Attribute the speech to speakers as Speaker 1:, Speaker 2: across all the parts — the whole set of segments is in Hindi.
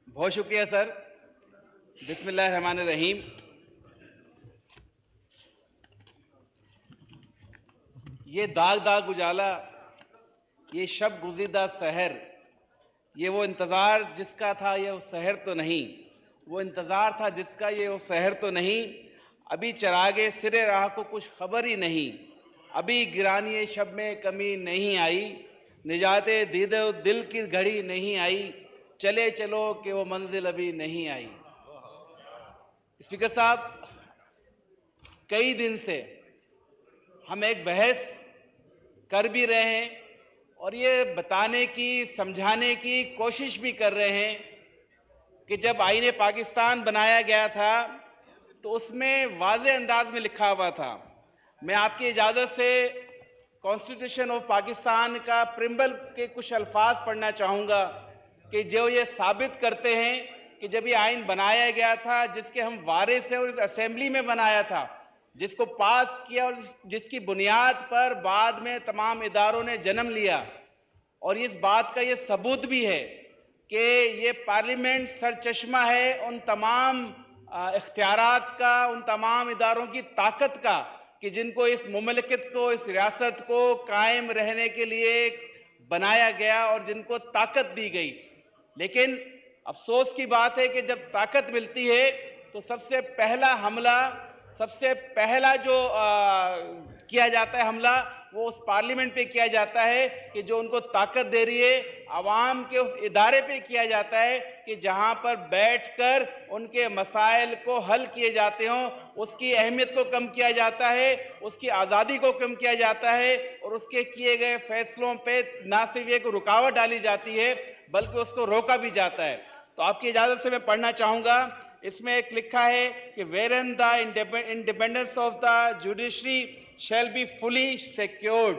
Speaker 1: बहुत शुक्रिया सर। बिस्मिल्लाहिर्रहमानिर्रहीम। ये दाग दाग उजाला, ये शब गुज़िदा सहर, ये वो इंतज़ार जिसका था ये वो सहर तो नहीं, वो इंतज़ार था जिसका ये वो सहर तो नहीं। अभी चरागे सिरे राह को कुछ खबर ही नहीं, अभी गिरानी शब में कमी नहीं आई, निजाते दीदे दिल की घड़ी नहीं आई, चले चलो कि वो मंजिल अभी नहीं आई। स्पीकर साहब, कई दिन से हम एक बहस कर भी रहे हैं और ये बताने की, समझाने की कोशिश भी कर रहे हैं कि जब आईने पाकिस्तान बनाया गया था तो उसमें वाज़े अंदाज में लिखा हुआ था। मैं आपकी इजाज़त से कॉन्स्टिट्यूशन ऑफ पाकिस्तान का प्रिम्बल के कुछ अल्फाज पढ़ना चाहूँगा कि जो ये साबित करते हैं कि जब ये आइन बनाया गया था, जिसके हम वारिस हैं और इस असेंबली में बनाया था, जिसको पास किया और जिसकी बुनियाद पर बाद में तमाम इदारों ने जन्म लिया, और इस बात का ये सबूत भी है कि ये पार्लियामेंट सरचश्मा है उन तमाम इख्तियारात का, उन तमाम इदारों की ताकत का कि जिनको इस मुमलिकत को, इस रियासत को कायम रहने के लिए बनाया गया और जिनको ताकत दी गई। लेकिन अफसोस की बात है कि जब ताकत मिलती है तो सबसे पहला हमला, सबसे पहला जो किया जाता है हमला, वो उस पार्लियामेंट पे किया जाता है कि जो उनको ताकत दे रही है, आवाम के उस इदारे पे किया जाता है कि जहां पर बैठकर उनके मसाइल को हल किए जाते हों। उसकी अहमियत को कम किया जाता है, उसकी आज़ादी को कम किया जाता है और उसके किए गए फैसलों पे ना सिर्फ एक रुकावट डाली जाती है बल्कि उसको रोका भी जाता है। तो आपकी इजाज़त से मैं पढ़ना चाहूँगा। इसमें एक लिखा है कि Warren the independence of the judiciary shall be fully secured.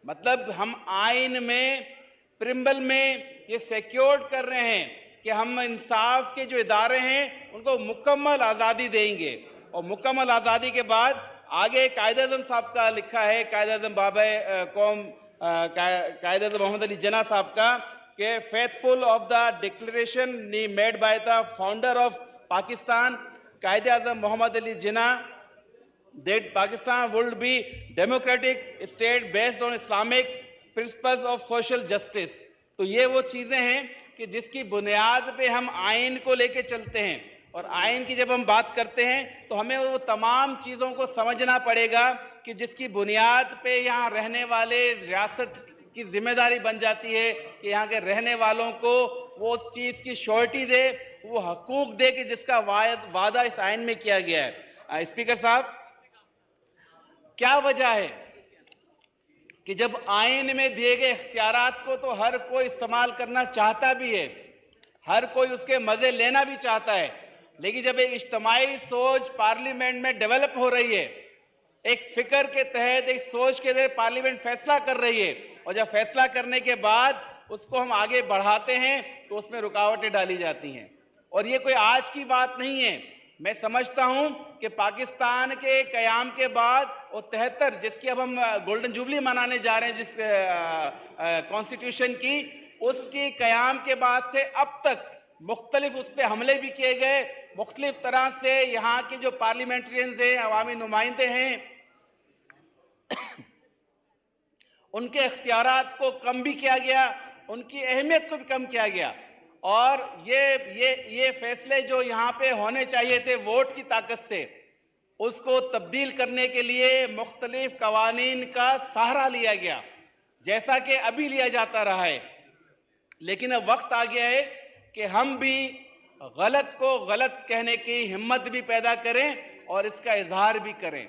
Speaker 1: मतलब हम आइन में, प्रिम्बल में ये सिक्योर्ड कर रहे हैं कि हम इंसाफ के जो इदारे हैं उनको मुकम्मल आज़ादी देंगे। और मुकम्मल आज़ादी के बाद आगे कायद-ए-आज़म साहब का लिखा है, कायद-ए-आज़म बाबा कौम कायद-ए-आज़म मोहम्मद अली जिन्ना साहब का, कि faithful of the declaration made by the founder of Pakistan, Quaid-e-Azam Muhammad Ali Jinnah, that Pakistan would be democratic state based on Islamic principles of social justice। तो ये वो चीज़ें हैं कि जिसकी बुनियाद पे हम आइन को लेके चलते हैं, और आइन की जब हम बात करते हैं तो हमें वो तमाम चीज़ों को समझना पड़ेगा कि जिसकी बुनियाद पे यहाँ रहने वाले रियासत की जिम्मेदारी बन जाती है कि यहाँ के रहने वालों को वो उस चीज़ की श्योरिटी दे, वो हकूक दे कि जिसका वादा इस आइन में किया गया है। स्पीकर साहब, क्या वजह है कि जब आइन में दिए गए इख्तियारात को तो हर कोई इस्तेमाल करना चाहता भी है, हर कोई उसके मजे लेना भी चाहता है, लेकिन जब एक इज्तिमाई सोच पार्लियामेंट में डेवलप हो रही है, एक फिक्र के तहत, एक सोच के तहत पार्लियामेंट फैसला कर रही है, और जब फैसला करने के बाद उसको हम आगे बढ़ाते हैं तो उसमें रुकावटें डाली जाती हैं। और ये कोई आज की बात नहीं है। मैं समझता हूं कि पाकिस्तान के कयाम के बाद और 73, जिसकी अब हम गोल्डन जुबली मनाने जा रहे हैं, जिस कॉन्स्टिट्यूशन की, उसकी कयाम के बाद से अब तक मुख्तलिफ उस पर हमले भी किए गए, मुख्तलिफ तरह से यहाँ के जो पार्लियामेंट्रियंस हैं, अवामी नुमाइंदे हैं, उनके इख्तियारात को कम भी किया गया, उनकी अहमियत को भी कम किया गया। और ये फैसले जो यहाँ पे होने चाहिए थे वोट की ताकत से, उसको तब्दील करने के लिए मुख्तलिफ कवानीन का सहारा लिया गया, जैसा कि अभी लिया जाता रहा है। लेकिन अब वक्त आ गया है कि हम भी गलत को गलत कहने की हिम्मत भी पैदा करें और इसका इजहार भी करें,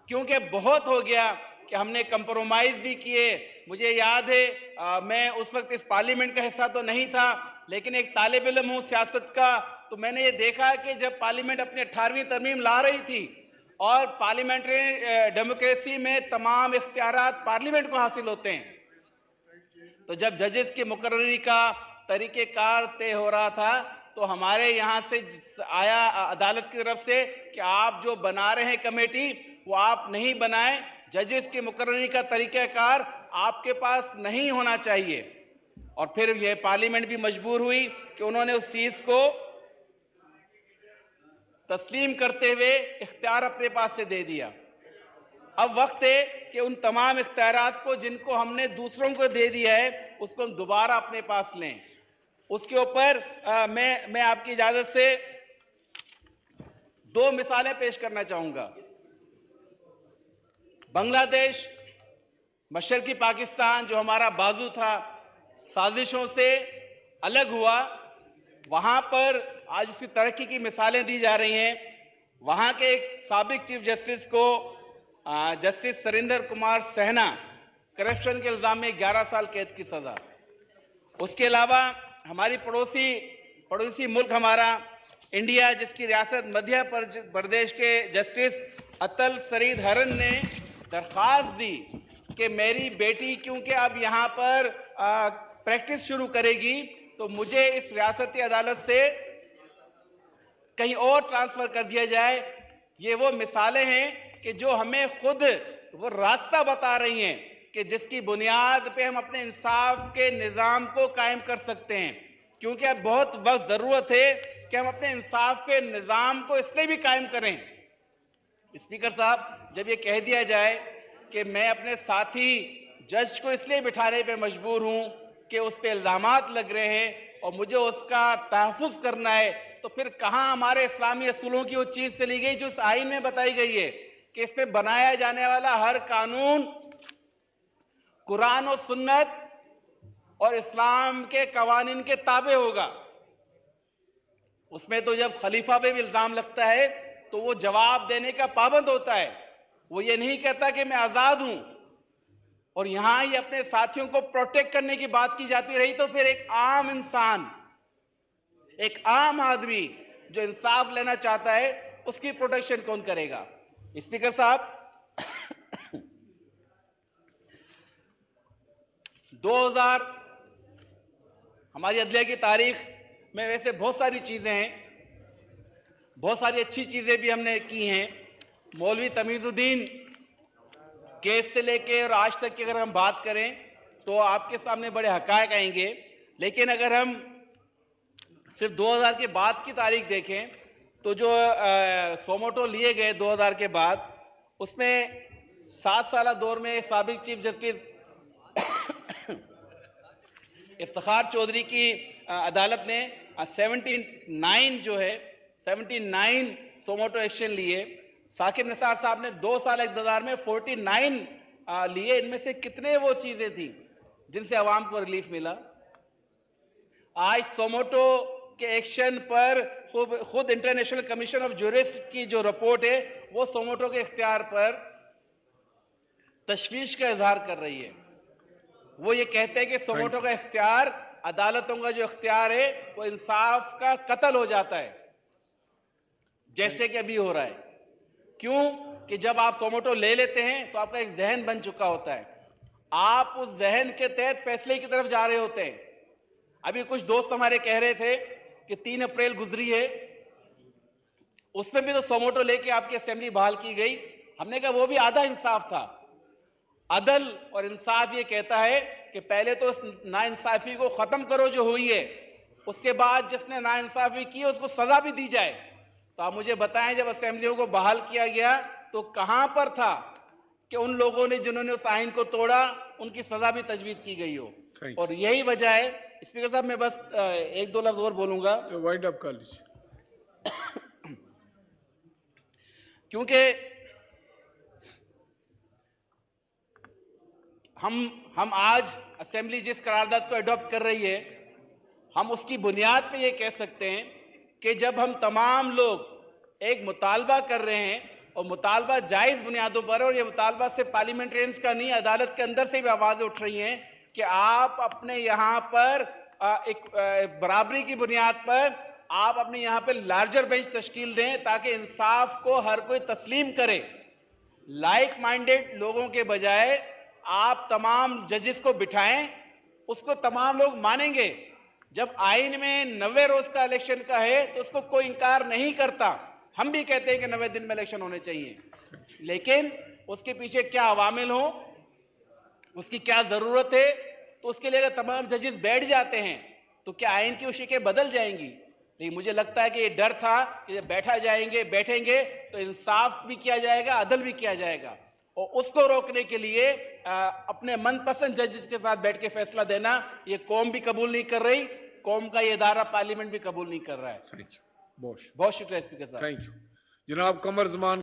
Speaker 1: क्योंकि बहुत हो गया कि हमने कंप्रोमाइज भी किए। मुझे याद है मैं उस वक्त इस पार्लियामेंट का हिस्सा तो नहीं था, लेकिन एक तालिब इल्म हूँ सियासत का, तो मैंने ये देखा कि जब पार्लियामेंट अपनी 18वीं तरमीम ला रही थी और पार्लियामेंट्री डेमोक्रेसी में तमाम इख्तियारात पार्लियामेंट को हासिल होते हैं, तो जब जजेस की मुकर्ररी का तरीक़ेकार तय हो रहा था तो हमारे यहाँ से आया अदालत की तरफ से कि आप जो बना रहे हैं कमेटी, वो आप नहीं बनाएं, जजेस की मुकर्ररी का तरीक़ाकार आपके पास नहीं होना चाहिए। और फिर यह पार्लियामेंट भी मजबूर हुई कि उन्होंने उस चीज को तस्लीम करते हुए इख्तियार अपने पास से दे दिया। अब वक्त है कि उन तमाम इख्तियारात को जिनको हमने दूसरों को दे दिया है उसको हम दोबारा अपने पास लें। उसके ऊपर मैं आपकी इजाजत से 2 मिसालें पेश करना चाहूंगा। बांग्लादेश, मशरकी पाकिस्तान जो हमारा बाजू था, साजिशों से अलग हुआ, वहां पर आज उसकी तरक्की की मिसालें दी जा रही हैं। वहां के एक साबिक चीफ जस्टिस को जस्टिस सरिंदर कुमार सहना करप्शन के इल्जाम में 11 साल कैद की सजा। उसके अलावा हमारी पड़ोसी मुल्क हमारा इंडिया, जिसकी रियासत मध्य प्रदेश के जस्टिस अतल सरीधरन ने दरख्वास्त दी कि मेरी बेटी क्योंकि अब यहाँ पर प्रैक्टिस शुरू करेगी तो मुझे इस रियासती अदालत से कहीं और ट्रांसफर कर दिया जाए। ये वो मिसालें हैं कि जो हमें खुद वो रास्ता बता रही हैं कि जिसकी बुनियाद पे हम अपने इंसाफ के निज़ाम को कायम कर सकते हैं। क्योंकि अब बहुत वक्त ज़रूरत है कि हम अपने इंसाफ के निज़ाम को इसलिए भी कायम करें। स्पीकर साहब, जब ये कह दिया जाए कि मैं अपने साथी जज को इसलिए बिठाने पे मजबूर हूं कि उस पे इल्जामात लग रहे हैं और मुझे उसका तहफ़्फ़ुज़ करना है, तो फिर कहां हमारे इस्लामी असूलों की वो चीज चली गई जो इस आईन में बताई गई है कि इस पे बनाया जाने वाला हर कानून कुरान और सुन्नत और इस्लाम के कवानीन के ताबे होगा। उसमें तो जब खलीफा पे भी इल्जाम लगता है तो वो जवाब देने का पाबंद होता है। वो ये नहीं कहता कि मैं आजाद हूं। और यहां ये अपने साथियों को प्रोटेक्ट करने की बात की जाती रही, तो फिर एक आम इंसान, एक आम आदमी जो इंसाफ लेना चाहता है उसकी प्रोटेक्शन कौन करेगा? स्पीकर साहब, 2000 हमारी अदलिया की तारीख में वैसे बहुत सारी चीजें हैं, बहुत सारी अच्छी चीजें भी हमने की हैं। मौलवी तमीजुद्दीन केस से लेके और आज तक की अगर हम बात करें तो आपके सामने बड़े हकायक आएंगे। लेकिन अगर हम सिर्फ 2000 के बाद की तारीख देखें तो जो सोमोटो लिए गए 2000 के बाद, उसमें 7 साल दौर में साबिक चीफ जस्टिस इफ्तिखार चौधरी की अदालत ने 79 सोमोटो एक्शन लिए। साकिब निसार साहब ने 2 साल इक़्तिदार में 49 लिए। इनमें से कितने वो चीजें थी जिनसे अवाम को रिलीफ मिला? आज सोमोटो के एक्शन पर खुद इंटरनेशनल कमीशन ऑफ जूरिस्ट की जो रिपोर्ट है वो सोमोटो के इख्तियार पर तशवीश का इजहार कर रही है। वो ये कहते हैं कि सोमोटो का इख्तियार, अदालतों का जो इख्तियार है वो इंसाफ का कत्ल हो जाता है, जैसे कि अभी हो रहा है। क्यों कि जब आप सोमोटो ले लेते हैं तो आपका एक जहन बन चुका होता है, आप उस जहन के तहत फैसले की तरफ जा रहे होते हैं। अभी कुछ दोस्त हमारे कह रहे थे कि 3 अप्रैल गुजरी है, उसमें भी तो सोमोटो लेके आपकी असेंबली बहाल की गई। हमने कहा वो भी आधा इंसाफ था। अदल और इंसाफ ये कहता है कि पहले तो नाइंसाफी को खत्म करो जो हुई है, उसके बाद जिसने नाइंसाफी की उसको सजा भी दी जाए। तो आप मुझे बताएं, जब असेंबलियों को बहाल किया गया तो कहां पर था कि उन लोगों ने जिन्होंने उस आइन को तोड़ा उनकी सजा भी तजवीज की गई हो? और यही वजह है। स्पीकर साहब, मैं बस 1-2 लफ्ज और बोलूंगा।
Speaker 2: वाइंड अप कर लीजिए।
Speaker 1: क्योंकि हम आज असेंबली जिस करारदाद को अडॉप्ट कर रही है, हम उसकी बुनियाद पे ये कह सकते हैं कि जब हम तमाम लोग एक मुतालबा कर रहे हैं और मुतालबा जायज बुनियादों पर, और ये मुतालबा सिर्फ पार्लियामेंटेरियंस का नहीं, अदालत के अंदर से भी आवाजें उठ रही हैं कि आप अपने यहाँ पर एक बराबरी की बुनियाद पर आप अपने यहाँ पे लार्जर बेंच तश्कील दें ताकि इंसाफ को हर कोई तस्लीम करे। लाइक माइंडेड लोगों के बजाय आप तमाम जजेस को बिठाएं, उसको तमाम लोग मानेंगे। जब आइन में 90 रोज का इलेक्शन का है तो उसको कोई इंकार नहीं करता। हम भी कहते हैं कि 90 दिन में इलेक्शन होने चाहिए, लेकिन उसके पीछे क्या अवामिल हो, उसकी क्या जरूरत है, तो उसके लिए अगर तमाम जजेस बैठ जाते हैं तो क्या आइन की शिकें बदल जाएंगी? लेकिन मुझे लगता है कि ये डर था कि जब बैठेंगे तो इंसाफ भी किया जाएगा, अदल भी किया जाएगा, और उसको रोकने के लिए अपने मनपसंद जजेस के साथ बैठ के फैसला देना ये कौम भी कबूल नहीं कर रही, कौम का ये इदारा पार्लियामेंट भी कबूल नहीं कर रहा है।
Speaker 2: Thank you. बहुत
Speaker 1: बहुत शुक्रिया स्पीकर साहब।
Speaker 2: थैंक यू जनाब कमर जमान।